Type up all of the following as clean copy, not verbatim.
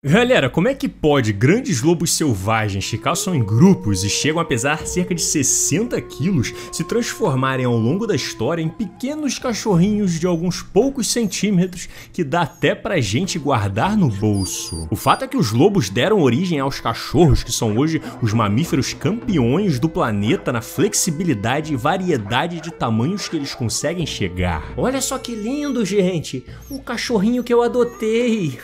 Galera, como é que pode grandes lobos selvagens que caçam em grupos e chegam a pesar cerca de 60 quilos se transformarem ao longo da história em pequenos cachorrinhos de alguns poucos centímetros que dá até pra gente guardar no bolso? O fato é que os lobos deram origem aos cachorros, que são hoje os mamíferos campeões do planeta na flexibilidade e variedade de tamanhos que eles conseguem chegar. Olha só que lindo, gente! Um cachorrinho que eu adotei!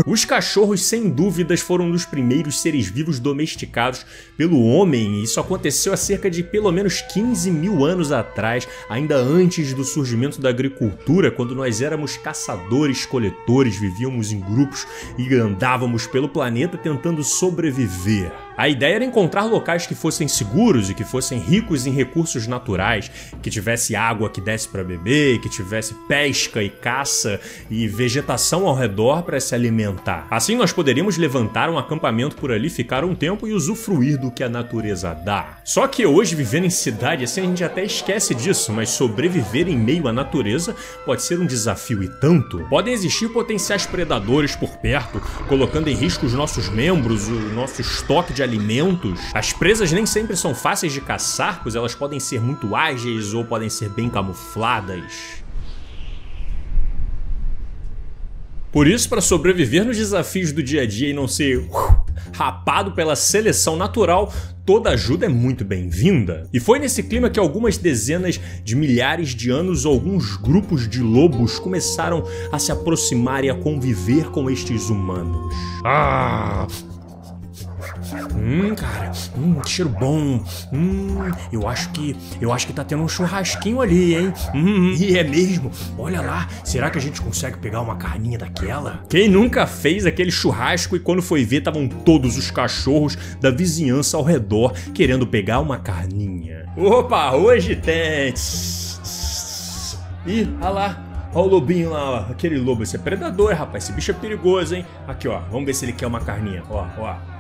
Os cachorros, sem dúvidas, foram um dos primeiros seres vivos domesticados pelo homem, e isso aconteceu há cerca de pelo menos 15 mil anos atrás, ainda antes do surgimento da agricultura, quando nós éramos caçadores-coletores, vivíamos em grupos e andávamos pelo planeta tentando sobreviver. A ideia era encontrar locais que fossem seguros e que fossem ricos em recursos naturais, que tivesse água que desse para beber, que tivesse pesca e caça e vegetação ao redor para se alimentar. Assim nós poderíamos levantar um acampamento por ali, ficar um tempo e usufruir do que a natureza dá. Só que hoje, vivendo em cidade, assim a gente até esquece disso, mas sobreviver em meio à natureza pode ser um desafio e tanto. Podem existir potenciais predadores por perto, colocando em risco os nossos membros, o nosso estoque de alimentos. As presas nem sempre são fáceis de caçar, pois elas podem ser muito ágeis ou podem ser bem camufladas. Por isso, para sobreviver nos desafios do dia a dia e não ser rapado pela seleção natural, toda ajuda é muito bem-vinda. E foi nesse clima que algumas dezenas de milhares de anos alguns grupos de lobos começaram a se aproximar e a conviver com estes humanos. Cara, que cheiro bom. Eu acho que tá tendo um churrasquinho ali, hein? E é mesmo. Olha lá, será que a gente consegue pegar uma carninha daquela? Quem nunca fez aquele churrasco e quando foi ver estavam todos os cachorros da vizinhança ao redor querendo pegar uma carninha? Opa, hoje tem. Ih, olha lá. Olha o lobinho lá, ó. Aquele lobo, esse é predador, rapaz. Esse bicho é perigoso, hein? Aqui, ó. Vamos ver se ele quer uma carninha. Ó.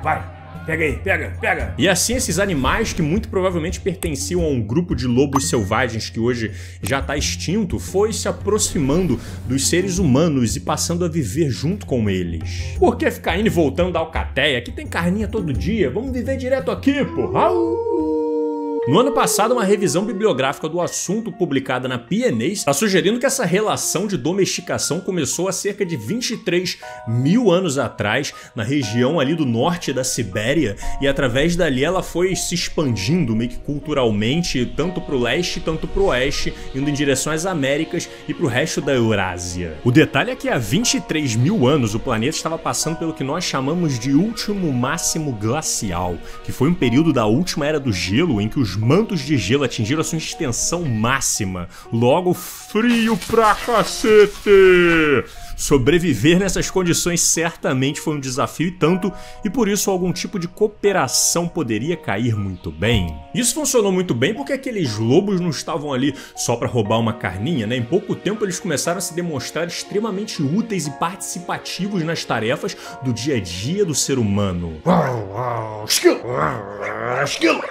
Vai. Pega aí, pega. E assim esses animais que muito provavelmente pertenciam a um grupo de lobos selvagens que hoje já está extinto, foi se aproximando dos seres humanos e passando a viver junto com eles. Por que ficar indo e voltando da alcateia? Aqui tem carninha todo dia, vamos viver direto aqui, pô. No ano passado, uma revisão bibliográfica do assunto publicada na PNAS está sugerindo que essa relação de domesticação começou há cerca de 23 mil anos atrás, na região ali do norte da Sibéria, e através dali ela foi se expandindo meio que culturalmente, tanto para o leste, tanto para o oeste, indo em direção às Américas e para o resto da Eurásia. O detalhe é que há 23 mil anos o planeta estava passando pelo que nós chamamos de último máximo glacial, que foi um período da última era do gelo em que os mantos de gelo atingiram a sua extensão máxima. Logo, frio pra cacete! Sobreviver nessas condições certamente foi um desafio e tanto, e por isso algum tipo de cooperação poderia cair muito bem. Isso funcionou muito bem porque aqueles lobos não estavam ali só para roubar uma carninha, né? Em pouco tempo eles começaram a se demonstrar extremamente úteis e participativos nas tarefas do dia a dia do ser humano.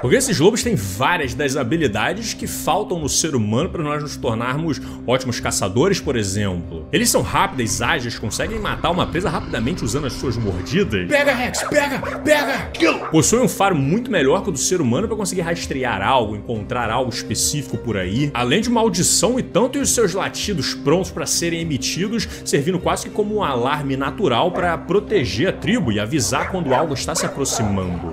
Porque esses lobos têm várias das habilidades que faltam no ser humano para nós nos tornarmos ótimos caçadores, por exemplo. Eles são rápidos, ágeis, conseguem matar uma presa rapidamente usando as suas mordidas. Pega, Rex, pega! Possuem um faro muito melhor que o do ser humano para conseguir rastrear algo, encontrar algo específico por aí. Além de uma audição e tanto, e os seus latidos prontos para serem emitidos, servindo quase que como um alarme natural para proteger a tribo e avisar quando algo está se aproximando.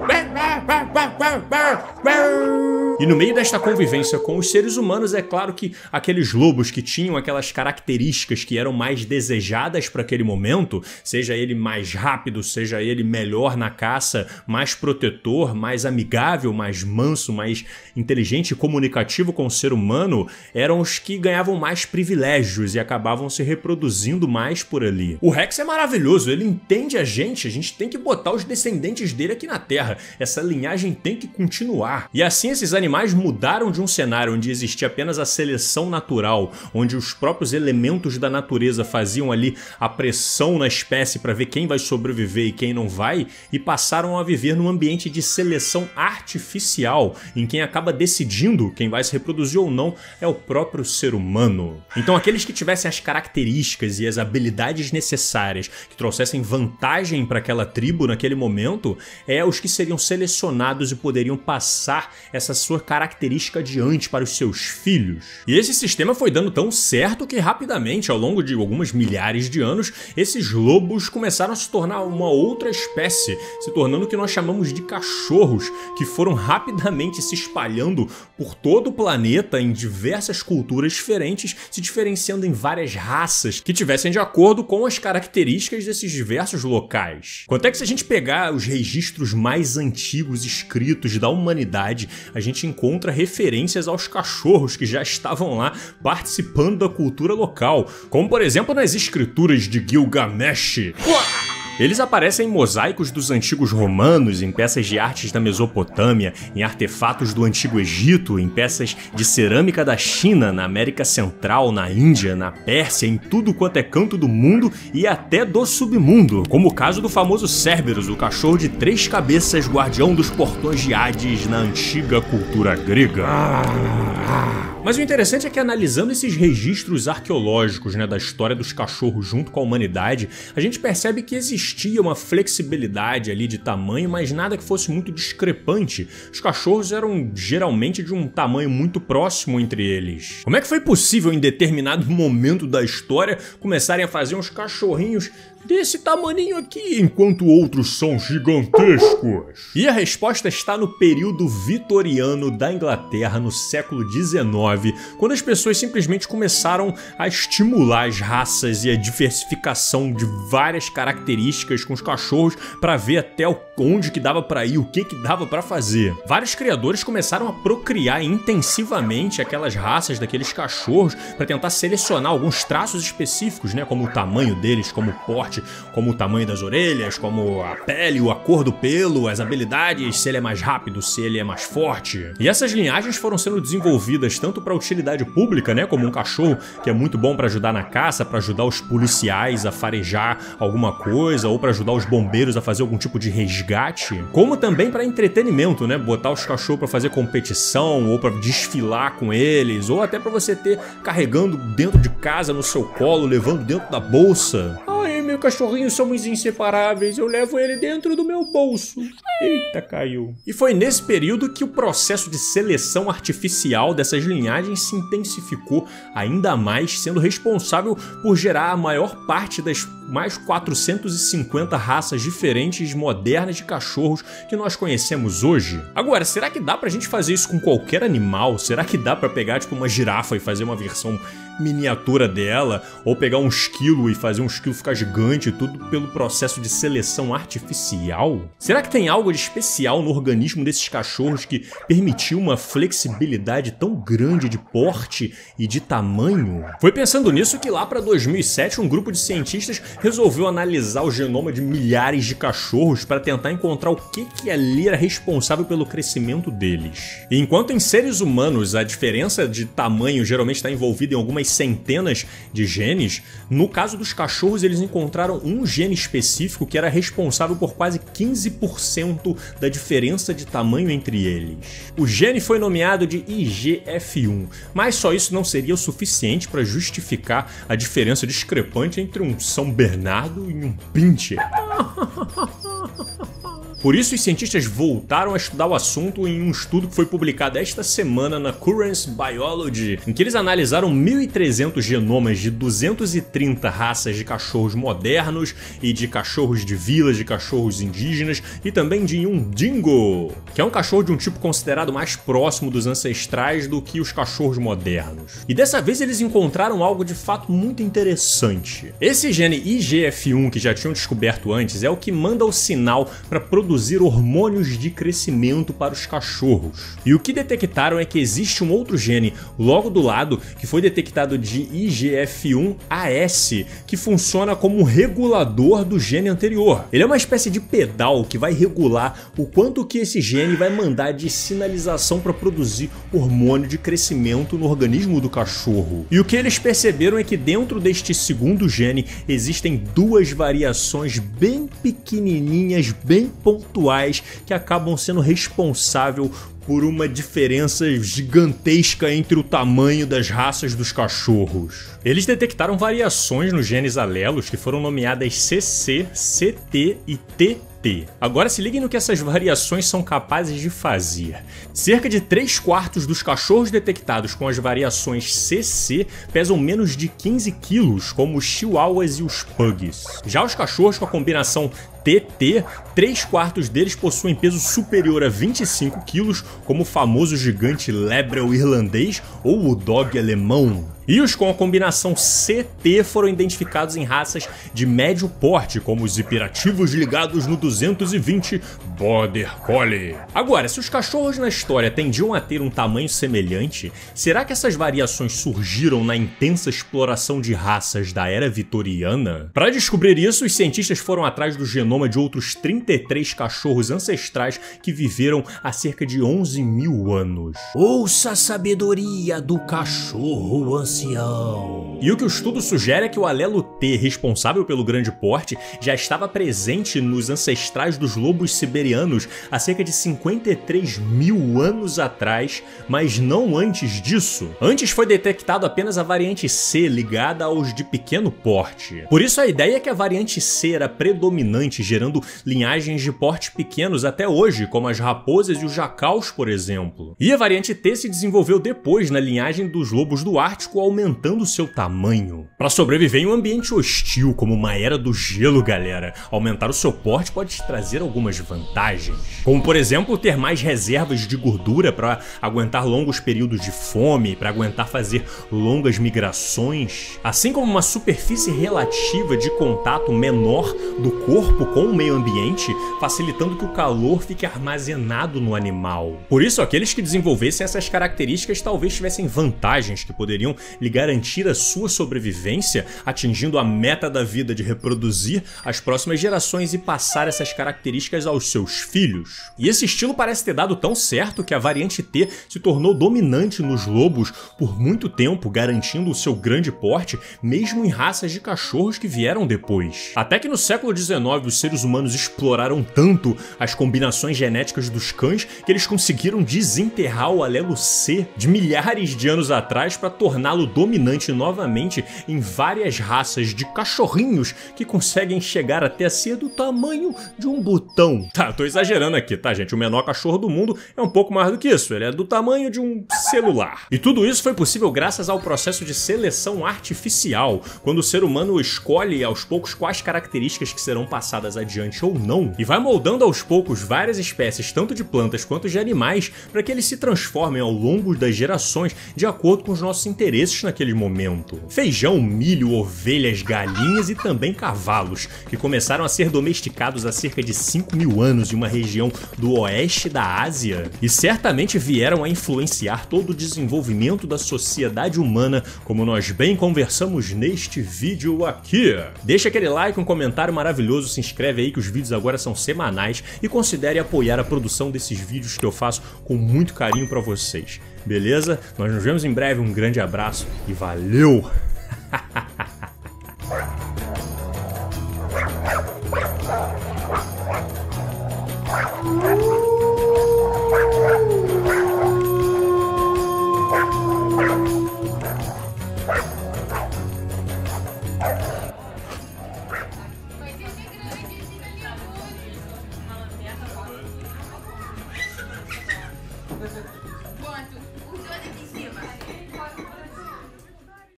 E no meio desta convivência com os seres humanos, é claro que aqueles lobos que tinham aquelas características que eram mais desejadas para aquele momento, seja ele mais rápido, seja ele melhor na caça, mais protetor, mais amigável, mais manso, mais inteligente e comunicativo com o ser humano, eram os que ganhavam mais privilégios e acabavam se reproduzindo mais por ali. O Rex é maravilhoso, ele entende a gente tem que botar os descendentes dele aqui na Terra, essa linhagem tem que continuar. E assim esses animais animais mudaram de um cenário onde existia apenas a seleção natural, onde os próprios elementos da natureza faziam ali a pressão na espécie para ver quem vai sobreviver e quem não vai, e passaram a viver num ambiente de seleção artificial, em quem acaba decidindo quem vai se reproduzir ou não é o próprio ser humano. Então aqueles que tivessem as características e as habilidades necessárias que trouxessem vantagem para aquela tribo naquele momento, os que seriam selecionados e poderiam passar essa sua característica adiante para os seus filhos. E esse sistema foi dando tão certo que rapidamente, ao longo de algumas milhares de anos, esses lobos começaram a se tornar uma outra espécie, se tornando o que nós chamamos de cachorros, que foram rapidamente se espalhando por todo o planeta em diversas culturas diferentes, se diferenciando em várias raças que tivessem de acordo com as características desses diversos locais. Quanto é que se a gente pegar os registros mais antigos escritos da humanidade, a gente encontra referências aos cachorros que já estavam lá participando da cultura local, como por exemplo nas escrituras de Gilgamesh. Eles aparecem em mosaicos dos antigos romanos, em peças de artes da Mesopotâmia, em artefatos do Antigo Egito, em peças de cerâmica da China, na América Central, na Índia, na Pérsia, em tudo quanto é canto do mundo e até do submundo, como o caso do famoso Cerberus, o cachorro de 3 cabeças, guardião dos portões de Hades na antiga cultura grega. Mas o interessante é que, analisando esses registros arqueológicos, da história dos cachorros junto com a humanidade, a gente percebe que existia uma flexibilidade ali de tamanho, mas nada que fosse muito discrepante. Os cachorros eram geralmente de um tamanho muito próximo entre eles. Como é que foi possível em determinado momento da história começarem a fazer uns cachorrinhos desse tamaninho aqui, enquanto outros são gigantescos? E a resposta está no período vitoriano da Inglaterra, no século XIX, quando as pessoas simplesmente começaram a estimular as raças e a diversificação de várias características com os cachorros para ver até onde que dava para ir, o que dava para fazer. Vários criadores começaram a procriar intensivamente aquelas raças daqueles cachorros para tentar selecionar alguns traços específicos, como o tamanho deles, como o porte, como o tamanho das orelhas, como a pele, a cor do pelo, as habilidades, se ele é mais rápido, se ele é mais forte. E essas linhagens foram sendo desenvolvidas tanto para utilidade pública, como um cachorro que é muito bom para ajudar na caça, para ajudar os policiais a farejar alguma coisa, ou para ajudar os bombeiros a fazer algum tipo de resgate, como também para entretenimento, botar os cachorros para fazer competição, ou para desfilar com eles, ou até para você ter carregando dentro de casa, no seu colo, levando dentro da bolsa. Meu cachorrinho, somos inseparáveis, eu levo ele dentro do meu bolso. Eita, caiu. E foi nesse período que o processo de seleção artificial dessas linhagens se intensificou ainda mais, sendo responsável por gerar a maior parte das mais 450 raças diferentes modernas de cachorros que nós conhecemos hoje. Agora, será que dá pra gente fazer isso com qualquer animal? Será que dá pra pegar uma girafa e fazer uma versão miniatura dela? Ou pegar um esquilo e fazer um esquilo ficar gigante, tudo pelo processo de seleção artificial? Será que tem algo de especial no organismo desses cachorros que permitiu uma flexibilidade tão grande de porte e de tamanho? Foi pensando nisso que lá para 2007 um grupo de cientistas resolveu analisar o genoma de milhares de cachorros para tentar encontrar o que ali era responsável pelo crescimento deles. E enquanto em seres humanos a diferença de tamanho geralmente está envolvida em algumas centenas de genes, no caso dos cachorros eles encontraram um gene específico que era responsável por quase 15% da diferença de tamanho entre eles. O gene foi nomeado de IGF-1, mas só isso não seria o suficiente para justificar a diferença discrepante entre um São Bernardo e um Pinscher. Por isso, os cientistas voltaram a estudar o assunto em um estudo que foi publicado esta semana na Currents Biology, em que eles analisaram 1.300 genomas de 230 raças de cachorros modernos e de cachorros de vilas, de cachorros indígenas e também de um dingo, que é um cachorro de um tipo considerado mais próximo dos ancestrais do que os cachorros modernos. E dessa vez eles encontraram algo de fato muito interessante. Esse gene IGF-1 que já tinham descoberto antes é o que manda o sinal para produzir produzir hormônios de crescimento para os cachorros. E o que detectaram é que existe um outro gene logo do lado que foi detectado de IGF-1-AS, que funciona como um regulador do gene anterior. Ele é uma espécie de pedal que vai regular o quanto que esse gene vai mandar de sinalização para produzir hormônio de crescimento no organismo do cachorro. E o que eles perceberam é que dentro deste segundo gene existem duas variações bem pequenininhas, bem pontuais, que acabam sendo responsáveis por uma diferença gigantesca entre o tamanho das raças dos cachorros. Eles detectaram variações nos genes alelos que foram nomeadas CC, CT e TT. Agora se liguem no que essas variações são capazes de fazer. Cerca de 3/4 dos cachorros detectados com as variações CC pesam menos de 15 quilos, como os chihuahuas e os pugs. Já os cachorros com a combinação TT, 3/4 deles possuem peso superior a 25 quilos, como o famoso gigante Lebrel irlandês ou o dog alemão. E os com a combinação CT foram identificados em raças de médio porte, como os hiperativos ligados no 220 Border Collie. Agora, se os cachorros na história tendiam a ter um tamanho semelhante, será que essas variações surgiram na intensa exploração de raças da era vitoriana? Para descobrir isso, os cientistas foram atrás do genoma de outros 33 cachorros ancestrais que viveram há cerca de 11 mil anos. Ouça a sabedoria do cachorro ancião. E o que o estudo sugere é que o alelo T, responsável pelo grande porte, já estava presente nos ancestrais dos lobos siberianos há cerca de 53 mil anos atrás, mas não antes disso. Antes foi detectado apenas a variante C ligada aos de pequeno porte. Por isso a ideia é que a variante C era predominante, gerando linhagens de porte pequenos até hoje, como as raposas e os jacaus, por exemplo. E a variante T se desenvolveu depois na linhagem dos lobos do Ártico, aumentando seu tamanho. Para sobreviver em um ambiente hostil, como uma era do gelo, galera, aumentar o seu porte pode te trazer algumas vantagens. Como, por exemplo, ter mais reservas de gordura para aguentar longos períodos de fome, para aguentar fazer longas migrações, assim como uma superfície relativa de contato menor do corpo com o meio ambiente, facilitando que o calor fique armazenado no animal. Por isso, aqueles que desenvolvessem essas características talvez tivessem vantagens que poderiam lhe garantir a sua sobrevivência, atingindo a meta da vida de reproduzir as próximas gerações e passar essas características aos seus filhos. E esse estilo parece ter dado tão certo que a variante T se tornou dominante nos lobos por muito tempo, garantindo o seu grande porte, mesmo em raças de cachorros que vieram depois. Até que no século XIX os seres humanos exploraram tanto as combinações genéticas dos cães que eles conseguiram desenterrar o alelo C de milhares de anos atrás para torná-lo dominante novamente em várias raças de cachorrinhos que conseguem chegar até a ser do tamanho de um botão. Tá, tô exagerando aqui, tá, gente? O menor cachorro do mundo é um pouco mais do que isso, ele é do tamanho de um celular. E tudo isso foi possível graças ao processo de seleção artificial, quando o ser humano escolhe aos poucos quais características que serão passadas adiante ou não, e vai moldando aos poucos várias espécies, tanto de plantas quanto de animais, para que eles se transformem ao longo das gerações de acordo com os nossos interesses naquele momento. Feijão, milho, ovelhas, galinhas e também cavalos, que começaram a ser domesticados há cerca de 5 mil anos em uma região do oeste da Ásia, e certamente vieram a influenciar todo o desenvolvimento da sociedade humana, como nós bem conversamos neste vídeo aqui. Deixa aquele like, um comentário maravilhoso, se inscreve aí que os vídeos agora são semanais e considere apoiar a produção desses vídeos que eu faço com muito carinho pra vocês. Beleza? Nós nos vemos em breve, um grande abraço e valeu!